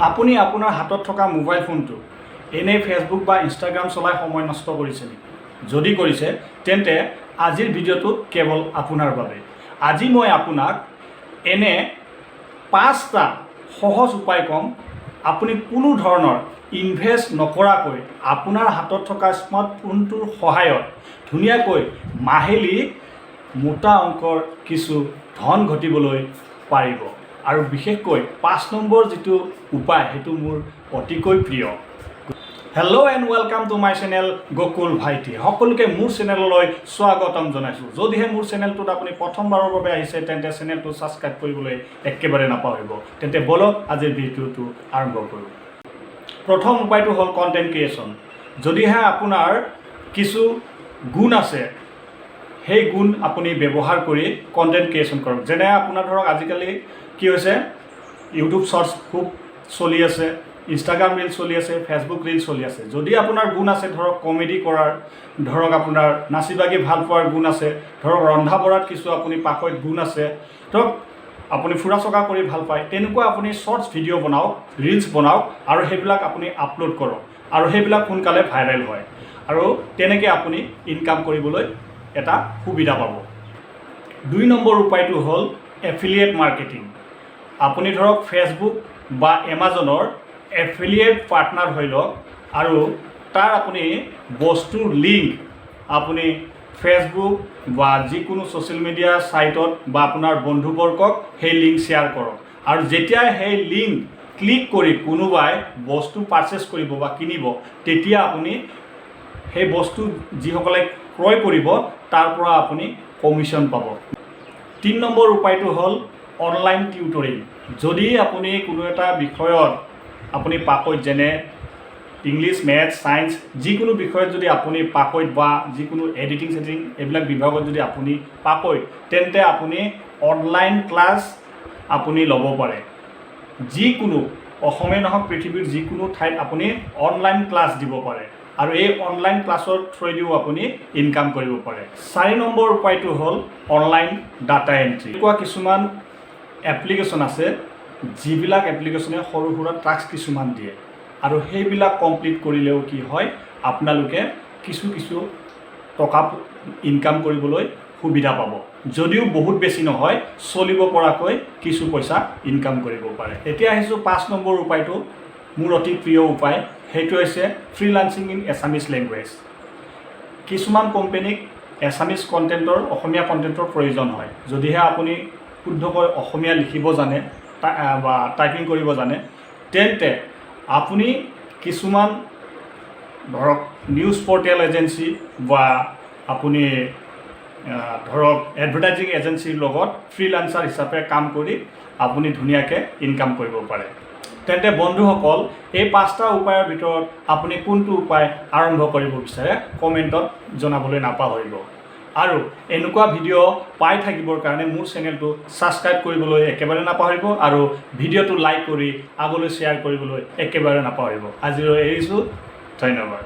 আপুনি আপোনাৰ হাতত থকা মোবাইল ফোনটো এনেই ফেচবুক বা ইনষ্টাগ্ৰাম চলাই সময় নষ্ট কৰিছে নেকি? যদি কৰিছে তেন্তে আজিৰ ভিডিঅ'টো কেৱল আপোনাৰ বাবে। আজি মই আপোনাক এনে 5টা সহজ উপায় ক'ম আপুনি কোনো ধৰণৰ ইনভেষ্ট নকৰাকৈ আপোনাৰ হাতত থকা স্মাৰ্টফোনটোৰ সহায়ত ধুনীয়াকৈ মাহিলী মোটা অংকৰ কিছু ধন ঘটিবলৈ পাৰিব। আৰু বিশেষকৈ 5 নম্বৰ যিটো উপায় সেইটো মোৰ অতিকৈ প্ৰিয়। Hello' and welcome to my channel Gokul ভাইটি। সকলোকে মোৰ চেনেললৈ স্বাগতম জনাইছোঁ। যদিহে মোৰ চেনেলটোত আপুনি প্ৰথমবাৰৰ বাবে আহিছে তেন্তে চেনেলটো ছাবস্ক্ৰাইব কৰিবলৈ একেবাৰে নাপাহৰিব। তেন্তে বলক আজিৰ ভিডিঅ'টো আৰম্ভ কৰোঁ। প্ৰথম উপায়টো হ'ল কণ্টেণ্ট ক্ৰিয়েশ্যন। যদিহে আপোনাৰ কিছু গুণ আছে সেই গুণ আপুনি ব্যৱহাৰ কৰি কণ্টেণ্ট ক্ৰিয়েশ্যন কৰক। যেনে আপোনাৰ ধৰক আজিকালি কি হৈছে, ইউটিউব শ্বৰ্টছ খুব চলি আছে, ইনষ্টাগ্ৰাম ৰিল চলি আছে, ফেচবুক ৰিল চলি আছে। যদি আপোনাৰ গুণ আছে ধৰক কমেডি কৰাৰ, ধৰক আপোনাৰ নাচি বাগি ভাল পোৱাৰ গুণ আছে, ধৰক ৰন্ধা বঢ়াত কিছু আপুনি পাকৈত গুণ আছে, ধৰক আপুনি ফুৰা চকা কৰি ভাল পায়, তেনেকুৱা আপুনি শ্বৰ্টছ ভিডিঅ' বনাওক, ৰিলছ বনাওক আৰু সেইবিলাক আপুনি আপলোড কৰক আৰু সেইবিলাক সোনকালে ভাইৰেল হয় আৰু তেনেকৈ আপুনি ইনকাম কৰিবলৈ এটা সুবিধা পাব। 2 নম্বৰ উপায়টো হ'ল এফিলিয়েট মাৰ্কেটিং। আপুনি ধৰক ফেচবুক বা এমাজনৰ এফিলিয়েট পাৰ্টনাৰ হৈ লওক আৰু তাৰ আপুনি বস্তুৰ লিংক আপুনি ফেচবুক বা যিকোনো ছ'চিয়েল মিডিয়া ছাইটত বা আপোনাৰ বন্ধুবৰ্গক সেই লিংক শ্বেয়াৰ কৰক আৰু যেতিয়া সেই লিংক ক্লিক কৰি কোনোবাই বস্তু পাৰচেছ কৰিব বা কিনিব তেতিয়া আপুনি সেই বস্তু যিসকলে ক্ৰয় কৰিব তাৰ পৰা আপুনি কমিশ্যন পাব। 3 নম্বৰ উপায়টো হ'ল অনলাইন টিউটৰিং। যদি আপুনি কোনো এটা বিষয়ত আপুনি পাকৈত, যেনে ইংলিছ, মেথছ, ছায়েন্স, যিকোনো বিষয়ত যদি আপুনি পাকৈত বা যিকোনো এডিটিং চেডিটিং এইবিলাক বিভাগত যদি আপুনি পাকৈত তেন্তে আপুনি অনলাইন ক্লাছ আপুনি ল'ব পাৰে। যিকোনো অসমে নহওক পৃথিৱীৰ যিকোনো ঠাইত আপুনি অনলাইন ক্লাছ দিব পাৰে আৰু এই অনলাইন ক্লাছৰ থ্ৰুদিও আপুনি ইনকাম কৰিব পাৰে। 4 নম্বৰ উপায়টো হ'ল অনলাইন ডাটা এণ্ট্ৰি। এনেকুৱা কিছুমান এপ্লিকেশ্যন আছে যিবিলাক এপ্লিকেশ্যনে সৰু সুৰা টাস্ক কিছুমান দিয়ে আৰু সেইবিলাক কমপ্লিট কৰিলেও কি হয়, আপোনালোকে কিছু টকা ইনকাম কৰিবলৈ সুবিধা পাব। যদিও বহুত বেছি নহয়, চলিব পৰাকৈ কিছু পইচা ইনকাম কৰিব পাৰে। এতিয়া আহিছোঁ 5 নম্বৰ উপায়টো, মোৰ অতি প্ৰিয় উপায়। সেইটো হৈছে ফ্ৰীলান্সিং ইন এছামিজ লেংগুৱেজ। কিছুমান কোম্পানীক এছামিজ কণ্টেণ্টৰ, অসমীয়া কণ্টেণ্টৰ প্ৰয়োজন হয়। যদিহে আপুনি শুদ্ধকৈ অসমীয়া লিখিব জানে বা টাইপিং কৰিব জানে তেন্তে আপুনি কিছুমান ধৰক নিউজ পৰ্টেল এজেঞ্চি বা আপুনি ধৰক এডভাৰটাইজিং এজেঞ্চিৰ লগত ফ্ৰীলান্সাৰ হিচাপে কাম কৰি আপুনি ধুনীয়াকৈ ইনকাম কৰিব পাৰে। তেন্তে বন্ধুসকল, এই 5টা উপায়ৰ ভিতৰত আপুনি কোনটো উপায় আৰম্ভ কৰিব বিচাৰে কমেণ্টত জনাবলৈ নাপাহৰিব। আৰু এনেকুৱা ভিডিঅ' পাই থাকিবৰ কাৰণে মোৰ চেনেলটো ছাবস্ক্ৰাইব কৰিবলৈ একেবাৰে নাপাহৰিব আৰু ভিডিঅ'টো লাইক কৰি আগলৈ শ্বেয়াৰ কৰিবলৈ একেবাৰে নাপাহৰিব। আজিলৈ এৰিছোঁ, ধন্যবাদ।